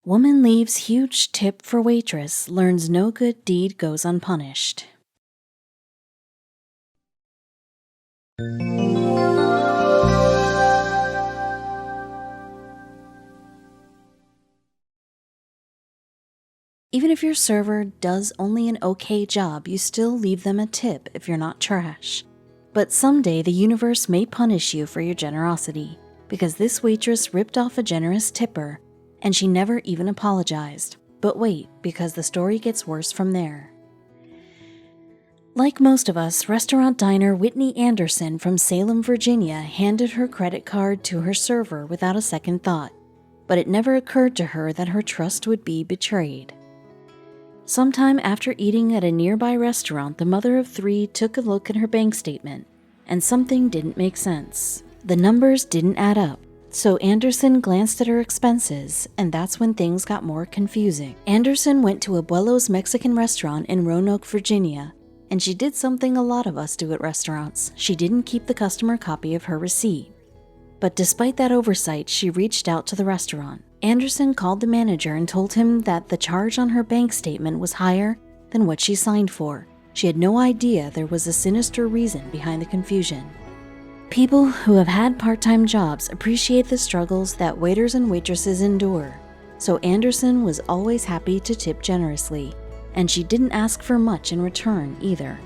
Woman leaves huge tip for waitress, learns no good deed goes unpunished. Even if your server does only an okay job, you still leave them a tip if you're not trash. But someday the universe may punish you for your generosity, because this waitress ripped off a generous tipper, and she never even apologized. But wait, because the story gets worse from there. Like most of us, restaurant diner Whitney Anderson from Salem, Virginia handed her credit card to her server without a second thought, but it never occurred to her that her trust would be betrayed. Sometime after eating at a nearby restaurant, the mother of three took a look at her bank statement, and something didn't make sense. The numbers didn't add up. So Anderson glanced at her expenses, and that's when things got more confusing. Anderson went to Abuelo's Mexican restaurant in Roanoke, Virginia, and she did something a lot of us do at restaurants. She didn't keep the customer copy of her receipt. But despite that oversight, she reached out to the restaurant. Anderson called the manager and told him that the charge on her bank statement was higher than what she signed for. She had no idea there was a sinister reason behind the confusion. People who have had part-time jobs appreciate the struggles that waiters and waitresses endure, so Anderson was always happy to tip generously, and she didn't ask for much in return either.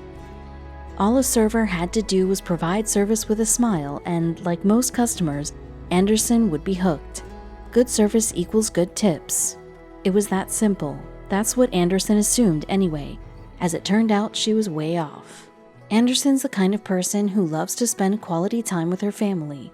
All a server had to do was provide service with a smile, and like most customers, Anderson would be hooked. Good service equals good tips. It was that simple. That's what Anderson assumed anyway. As it turned out, she was way off. Anderson's the kind of person who loves to spend quality time with her family.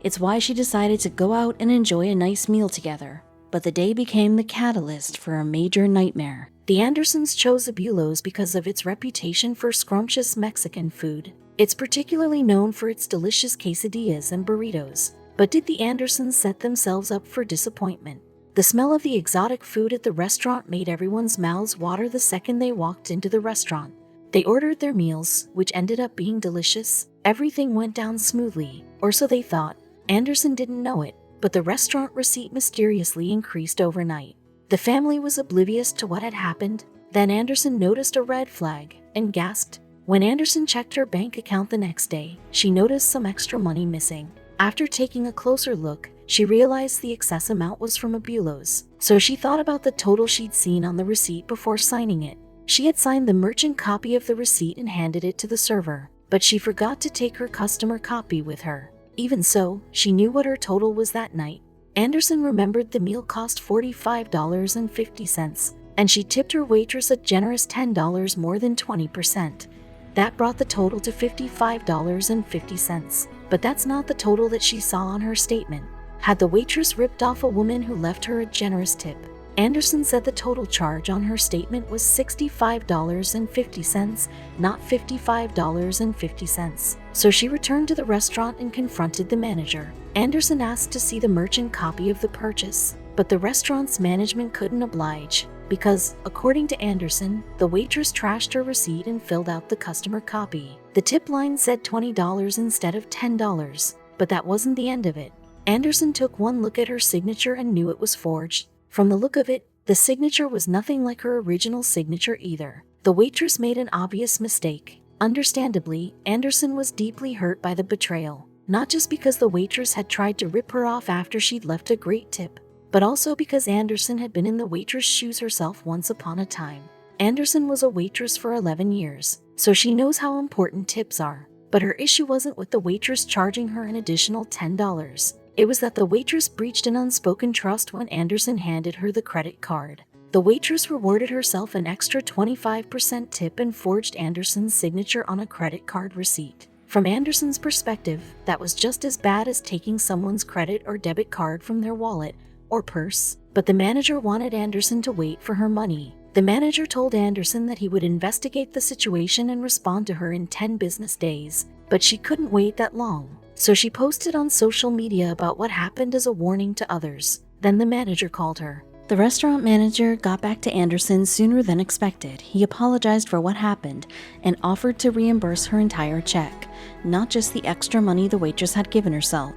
It's why she decided to go out and enjoy a nice meal together. But the day became the catalyst for a major nightmare. The Andersons chose Abuelo's because of its reputation for scrumptious Mexican food. It's particularly known for its delicious quesadillas and burritos. But did the Andersons set themselves up for disappointment? The smell of the exotic food at the restaurant made everyone's mouths water the second they walked into the restaurant. They ordered their meals, which ended up being delicious. Everything went down smoothly, or so they thought. Anderson didn't know it, but the restaurant receipt mysteriously increased overnight. The family was oblivious to what had happened. Then Anderson noticed a red flag and gasped. When Anderson checked her bank account the next day, she noticed some extra money missing. After taking a closer look, she realized the excess amount was from Abuelo's, so she thought about the total she'd seen on the receipt before signing it. She had signed the merchant copy of the receipt and handed it to the server, but she forgot to take her customer copy with her. Even so, she knew what her total was that night. Anderson remembered the meal cost $45.50, and she tipped her waitress a generous $10 more than 20%. That brought the total to $55.50. But that's not the total that she saw on her statement. Had the waitress ripped off a woman who left her a generous tip? Anderson said the total charge on her statement was $65.50, not $55.50. So she returned to the restaurant and confronted the manager. Anderson asked to see the merchant copy of the purchase, but the restaurant's management couldn't oblige, because, according to Anderson, the waitress trashed her receipt and filled out the customer copy. The tip line said $20 instead of $10, but that wasn't the end of it. Anderson took one look at her signature and knew it was forged. From the look of it, the signature was nothing like her original signature either. The waitress made an obvious mistake. Understandably, Anderson was deeply hurt by the betrayal, not just because the waitress had tried to rip her off after she'd left a great tip, but also because Anderson had been in the waitress' shoes herself once upon a time. Anderson was a waitress for 11 years, so she knows how important tips are. But her issue wasn't with the waitress charging her an additional $10. It was that the waitress breached an unspoken trust when Anderson handed her the credit card. The waitress rewarded herself an extra 25% tip and forged Anderson's signature on a credit card receipt. From Anderson's perspective, that was just as bad as taking someone's credit or debit card from their wallet or purse. But the manager wanted Anderson to wait for her money. The manager told Anderson that he would investigate the situation and respond to her in 10 business days, but she couldn't wait that long. So she posted on social media about what happened as a warning to others. Then the manager called her. The restaurant manager got back to Anderson sooner than expected. He apologized for what happened and offered to reimburse her entire check, not just the extra money the waitress had given herself.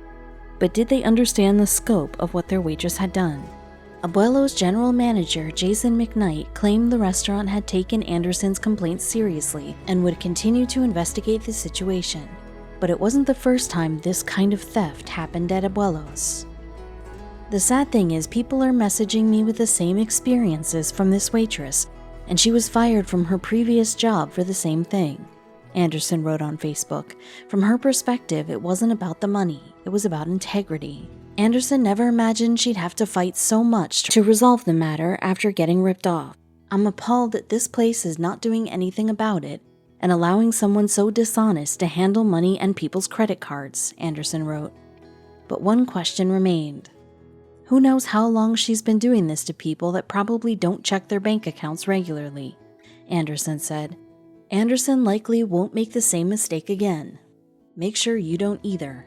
But did they understand the scope of what their waitress had done? Abuelo's general manager, Jason McKnight, claimed the restaurant had taken Anderson's complaints seriously and would continue to investigate the situation. But it wasn't the first time this kind of theft happened at Abuelo's. The sad thing is, people are messaging me with the same experiences from this waitress, and she was fired from her previous job for the same thing, Anderson wrote on Facebook. From her perspective, it wasn't about the money, it was about integrity. Anderson never imagined she'd have to fight so much to resolve the matter after getting ripped off. I'm appalled that this place is not doing anything about it and allowing someone so dishonest to handle money and people's credit cards, Anderson wrote. But one question remained. Who knows how long she's been doing this to people that probably don't check their bank accounts regularly, Anderson said. Anderson likely won't make the same mistake again. Make sure you don't either.